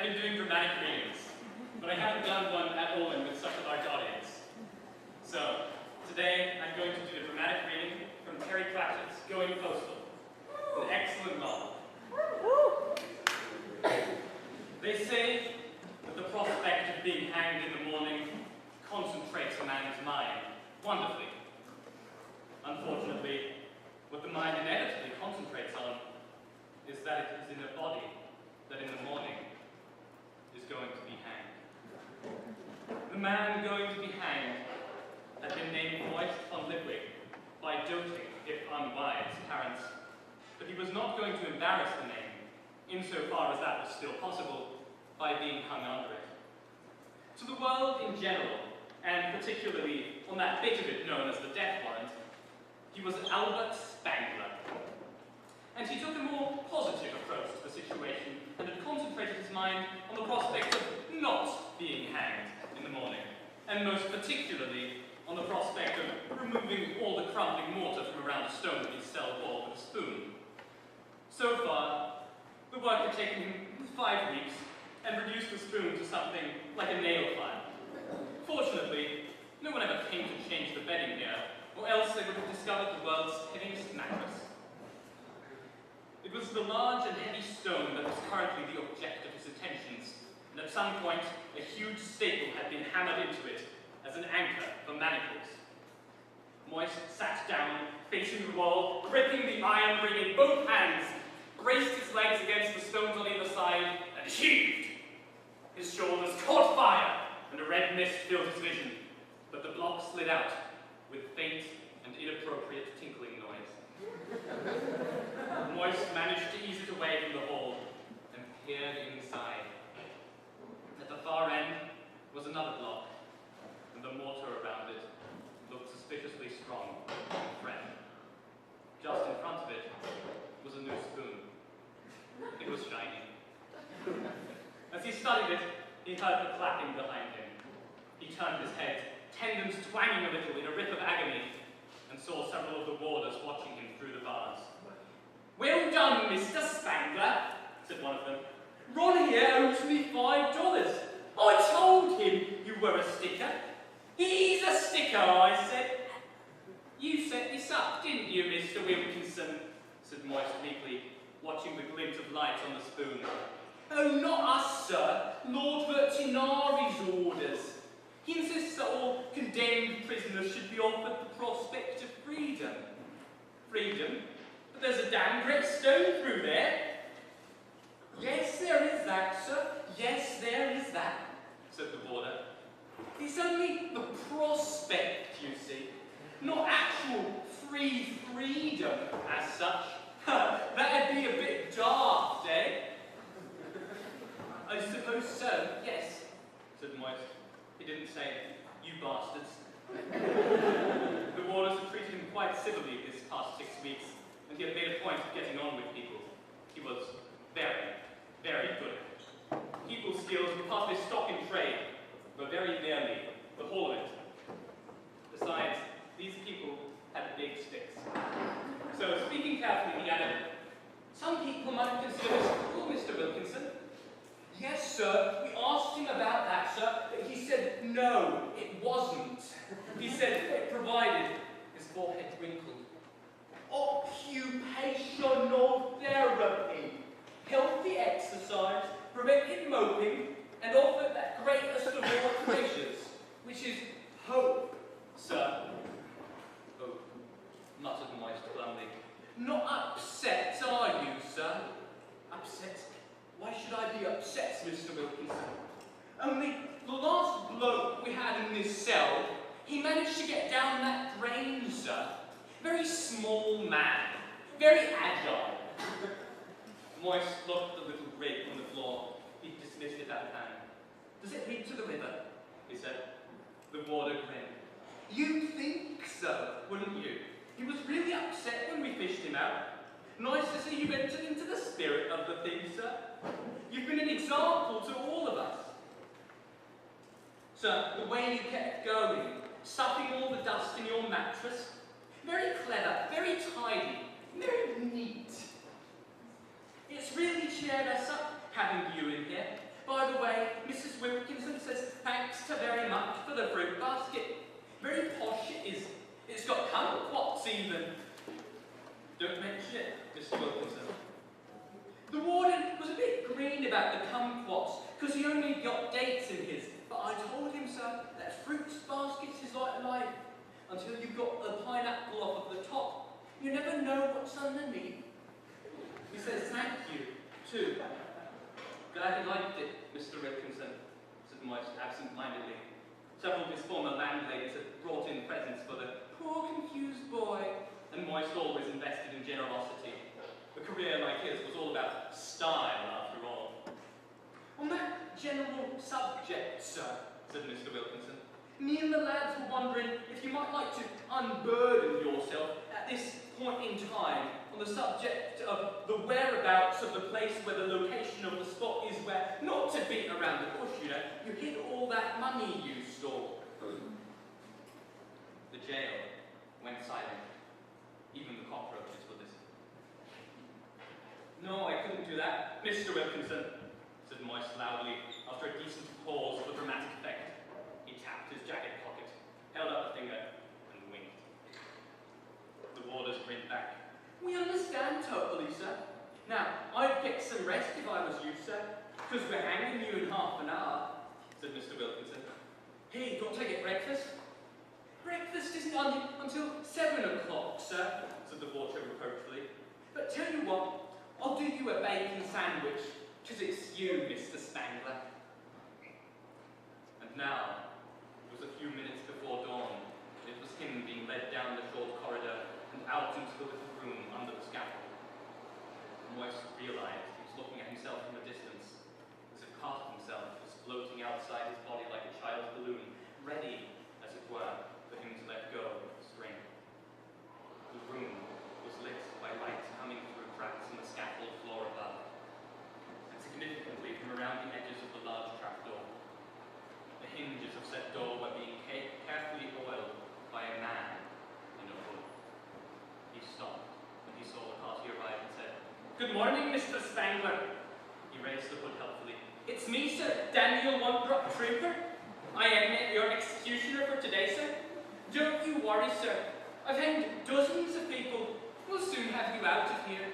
I've been doing dramatic readings, but I haven't done one at Olin with such a large audience. So, today I'm going to do a dramatic reading from Terry Pratchett's Going Postal, an excellent novel. They say that the prospect of being hanged in the morning concentrates a man's mind wonderfully. Unfortunately, what the mind inevitably concentrates on is that it is in a body that in the morning is going to be hanged. The man going to be hanged had been named Moist von Lipwig by doting, if unwise, parents, but he was not going to embarrass the name, insofar as that was still possible, by being hung under it. To the world in general, and particularly on that bit of it known as the death warrant, he was Albert Spangler. And he took a more positive approach to the situation and had concentrated his mind on the prospect of not being hanged in the morning, and most particularly on the prospect of removing all the crumbling mortar from around a stone in his cell wall with a spoon. So far, the work had taken him 5 weeks and reduced the spoon to something like a nail file. Fortunately, no one ever came to change the bedding here, or else they would have discovered the world's heaviest mattress. It was the large and heavy stone that was currently the object of his attentions, and at some point, a huge staple had been hammered into it as an anchor for manacles. Moist sat down, facing the wall, gripping the iron ring in both hands, braced his legs against the stones on either side, and heaved. His shoulders caught fire, and a red mist filled his vision, but the block slid out with faint and inappropriate tinkling noise. Moist managed to ease it away from the hole and peered inside. At the far end was another block, and the mortar around it looked suspiciously strong and fresh. Just in front of it was a new spoon. It was shiny. As he studied it, he heard the clapping behind him. He turned his head, tendons twanging a little in a rip of agony, and saw several of the warders watching him through the bars. "Well done, Mr. Spangler," said one of them. "Ron here owes me $5. I told him you were a sticker." "He's a sticker," I said. "You set this up, didn't you, Mr. Wilkinson?" said Moist meekly, watching the glint of light on the spoon. "Oh, not us, sir. Lord Vertinari's orders. He insists that all condemned prisoners should be offered the prospect of freedom." "Freedom? But there's a damn great stone through there." "Yes, there is that, sir. Yes, there is that," said the warder. "It's only the prospect, you see, not actual freedom as such. That'd be a bit daft, eh?" "I suppose so, yes," said Moist. He didn't say, "You bastards." The warders had treated him quite civilly this past 6 weeks, and he had made a point of getting on with people. He was very, very good at it. People skills were part of his stock in trade, but very nearly the whole of it. Besides, these people had big sticks. So, speaking carefully, he added, "Some people might consider this cruel, Mr. Wilkinson." "Yes, sir, we asked him about that, sir. He said, no, it wasn't. He said it provided," his forehead wrinkled, "occupational therapy, healthy exercise, prevented moping, and offered that greatest of all treasures, which is hope, sir." "Hope," muttered Moist glumly. "Not upset, are you, sir?" "Upset? Why should I be upset, Mr. Wilkinson? Only the last bloke we had in this cell, he managed to get down that drain, sir. Very small man, very agile." Moist looked at the little grate on the floor. He dismissed it out of hand. "Does it lead to the river?" he said. The warder grinned. "You'd think so, wouldn't you? He was really upset when we fished him out. Nice to see you've entered into the spirit of the thing, sir. You've been an example to all of us. Sir, the way you kept going, stuffing all the dust in your mattress, very clever, very tidy, very neat. It's really cheered us up having you in here. By by the way, Mrs. Wilkinson says thanks to very much for the fruit basket. Very posh it is. It's got kumquats even. Don't mention it, Mr. Wilkinson. The warden was a bit green about the kumquats, because he only got dates in his. But I told him, sir, that fruits baskets is like life. Until you've got the pineapple off of the top, you never know what's underneath. He says thank you, too. Glad he liked it, Mr. Wilkinson, said Moist absent-mindedly. Several of his former landladies had brought in presents for the poor confused boy, and Moist always invested in generosity. A career like his was all about style, after all. On that general subject, sir, said Mr. Wilkinson, me and the lads were wondering if you might like to unburden yourself at this point in time on the subject of the whereabouts of the place where the location of the spot is where, not to beat around the bush, you know, you hid all that money you stole. The jail went silent. Even the cockroaches were listening. No, I couldn't do that, Mr. Wilkinson, said Moist loudly, after a decent pause for dramatic effect. He tapped his jacket pocket, held up a finger, and winked. The warders grinned back. We understand totally, sir. Now, I'd get some rest if I was you, sir, because we're hanging you in half an hour, said Mr. Wilkinson. Hey, don't I get breakfast? Breakfast isn't until 7 o'clock, sir, said the watcher reproachfully. But tell you what, I'll do you a bacon sandwich, 'cause it's you, Mr. Spangler. And now, it was a few minutes before dawn. It was him being led down the short corridor and out into the little room under the scaffold. Moist realized he was looking at himself from a distance, as if part of himself was floating outside his body like a child's balloon, ready, as it were, for him to let go of the string. The room was lit by light coming through cracks in the scaffold floor above, and significantly from around the edges of the large trapdoor. The hinges of said door were being carefully oiled by a man in a hood. He stopped when he saw the party arrive and said, "Good morning, Mr. Spangler." He raised the hood helpfully. "It's me, sir, Daniel One-Drop Trooper. I am your executioner for today, sir. Don't you worry, sir. I've hanged dozens of people. We'll soon have you out of here."